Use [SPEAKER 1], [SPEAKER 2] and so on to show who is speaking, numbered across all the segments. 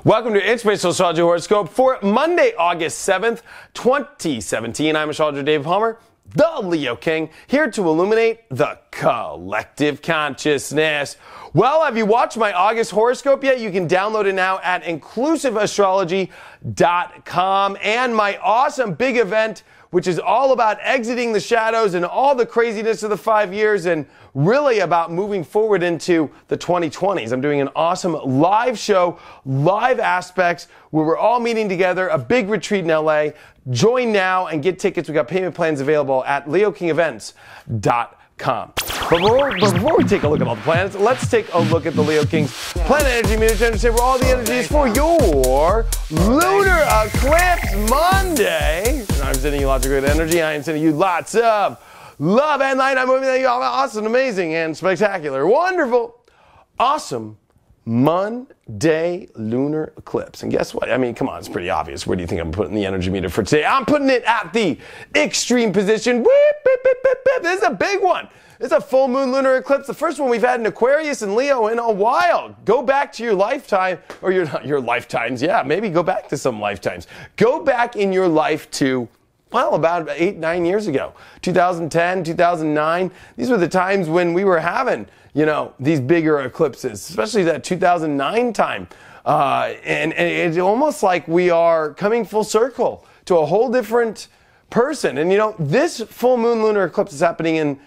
[SPEAKER 1] Welcome to Inspirational Astrology Horoscope for Monday, August 7th, 2017. I'm astrologer Dave Palmer, the Leo King, here to illuminate the collective consciousness. Well, have you watched my August horoscope yet? You can download it now at inclusiveastrology.com, and my awesome big event, which is all about exiting the shadows and all the craziness of the 5 years and really about moving forward into the 2020s. I'm doing an awesome live show, live aspects, where we're all meeting together, a big retreat in LA. Join now and get tickets. We've got payment plans available at leokingevents.com. But before we take a look at all the planets, let's take a look at the Leo King's planet energy meter to understand where all the energy is for your Lunar Eclipse Monday. And I'm sending you lots of great energy. I am sending you lots of love and light. I'm moving you all awesome, amazing, and spectacular, wonderful, awesome Monday lunar eclipse. And guess what? I mean, come on, it's pretty obvious. Where do you think I'm putting the energy meter for today? I'm putting it at the extreme position. Whip, whip, whip, whip, whip. This is a big one. It's a full moon lunar eclipse, the first one we've had in Aquarius and Leo in a while. Go back to your lifetime, or your lifetimes, yeah, maybe go back to some lifetimes. Go back in your life to, well, about 8-9 years ago, 2010, 2009. These were the times when we were having, these bigger eclipses, especially that 2009 time. And it's almost like we are coming full circle to a whole different person. And, this full moon lunar eclipse is happening in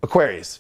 [SPEAKER 1] Aquarius.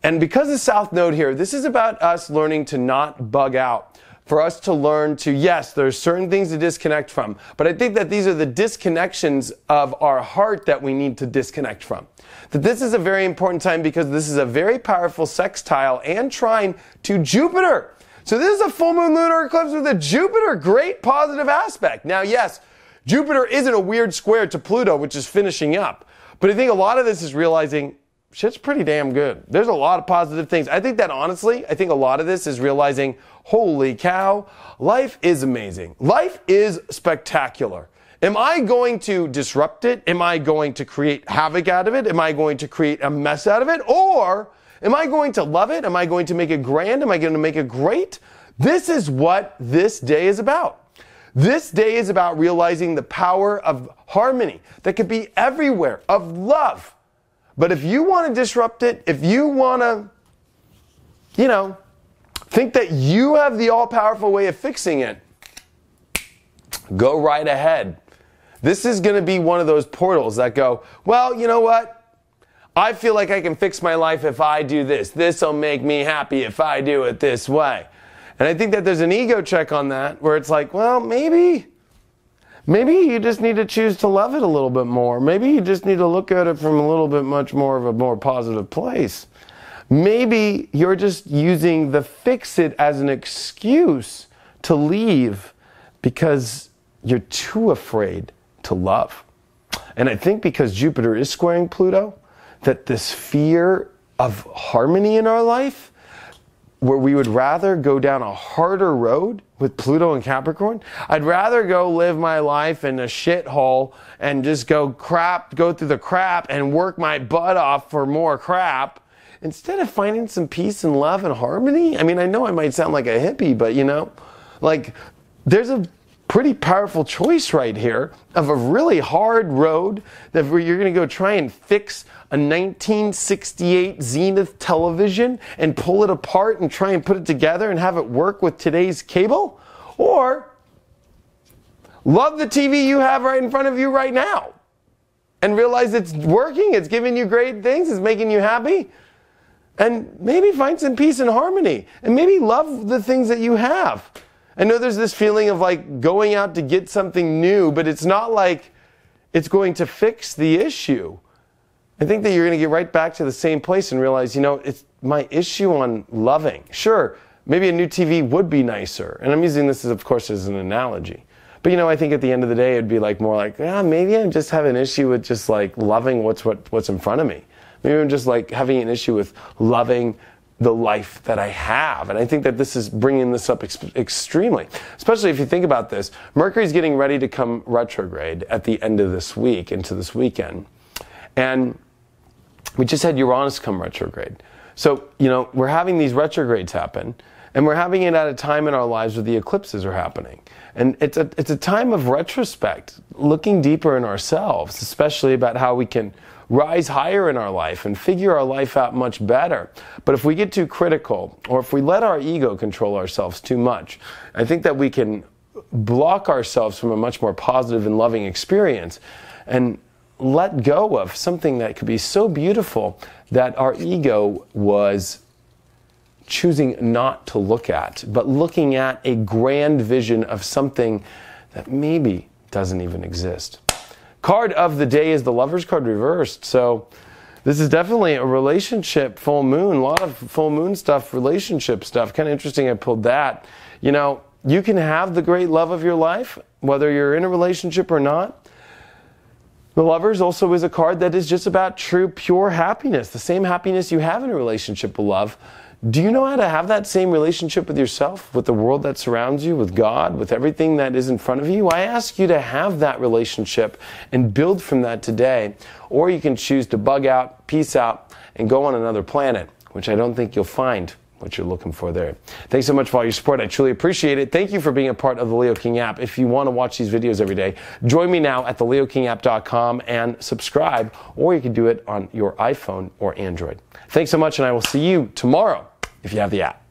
[SPEAKER 1] And because the South Node here, this is about us learning to not bug out. For us to learn to, yes, there's certain things to disconnect from, but I think that these are the disconnections of our heart that we need to disconnect from. That this is a very important time because this is a very powerful sextile and trine to Jupiter. So this is a full moon lunar eclipse with a Jupiter great positive aspect. Now, yes, Jupiter isn't a weird square to Pluto, which is finishing up. But I think a lot of this is realizing shit's pretty damn good. There's a lot of positive things. I think that honestly, a lot of this is realizing, holy cow, life is amazing. Life is spectacular. Am I going to disrupt it? Am I going to create havoc out of it? Am I going to create a mess out of it? Or am I going to love it? Am I going to make it grand? Am I going to make it great? This is what this day is about. This day is about realizing the power of harmony that could be everywhere, of love. But if you want to disrupt it, if you want to, think that you have the all-powerful way of fixing it, go right ahead. This is going to be one of those portals that go, well, you know what? I feel like I can fix my life if I do this. This will make me happy if I do it this way. And I think that there's an ego check on that where it's like, well, maybe you just need to choose to love it a little bit more. Maybe you just need to look at it from a little bit much more of a more positive place. Maybe you're just using the fix it as an excuse to leave because you're too afraid to love. And I think because Jupiter is squaring Pluto, that this fear of harmony in our life, where we would rather go down a harder road with Pluto and Capricorn. I'd rather go live my life in a shithole and just go through the crap and work my butt off for more crap instead of finding some peace and love and harmony. I mean, I know I might sound like a hippie, but there's a pretty powerful choice right here of a really hard road that where you're going to go try and fix a 1968 Zenith television and pull it apart and try and put it together and have it work with today's cable, or love the TV you have right in front of you right now and realize it's working, it's giving you great things, it's making you happy, and maybe find some peace and harmony and maybe love the things that you have. I know there's this feeling of like going out to get something new, but it's not like it's going to fix the issue. I think that you're going to get right back to the same place and realize, it's my issue on loving. Sure, maybe a new TV would be nicer. And I'm using this, of course, as an analogy. But, I think at the end of the day, it'd be more like, maybe I just have an issue with just loving what's in front of me. Maybe I'm just having an issue with loving the life that I have. And I think that this is bringing this up extremely, especially if you think about this. Mercury's getting ready to come retrograde at the end of this week into this weekend. And we just had Uranus come retrograde. So, we're having these retrogrades happen. And we're having it at a time in our lives where the eclipses are happening. And it's a time of retrospect, looking deeper in ourselves, especially about how we can rise higher in our life and figure our life out much better. But if we get too critical, or if we let our ego control ourselves too much, I think that we can block ourselves from a much more positive and loving experience and let go of something that could be so beautiful that our ego was choosing not to look at, but looking at a grand vision of something that maybe doesn't even exist. Card of the day is the Lover's card reversed. So this is definitely a relationship full moon, a lot of full moon stuff, relationship stuff. Kind of interesting I pulled that. You know, you can have the great love of your life, whether you're in a relationship or not. The Lovers also is a card that is just about true, pure happiness, the same happiness you have in a relationship with love. Do you know how to have that same relationship with yourself, with the world that surrounds you, with God, with everything that is in front of you? I ask you to have that relationship and build from that today. Or you can choose to bug out, peace out, and go on another planet, which I don't think you'll find what you're looking for there. Thanks so much for all your support. I truly appreciate it. Thank you for being a part of the Leo King app. If you want to watch these videos every day, join me now at theleokingapp.com and subscribe, or you can do it on your iPhone or Android. Thanks so much, and I will see you tomorrow if you have the app.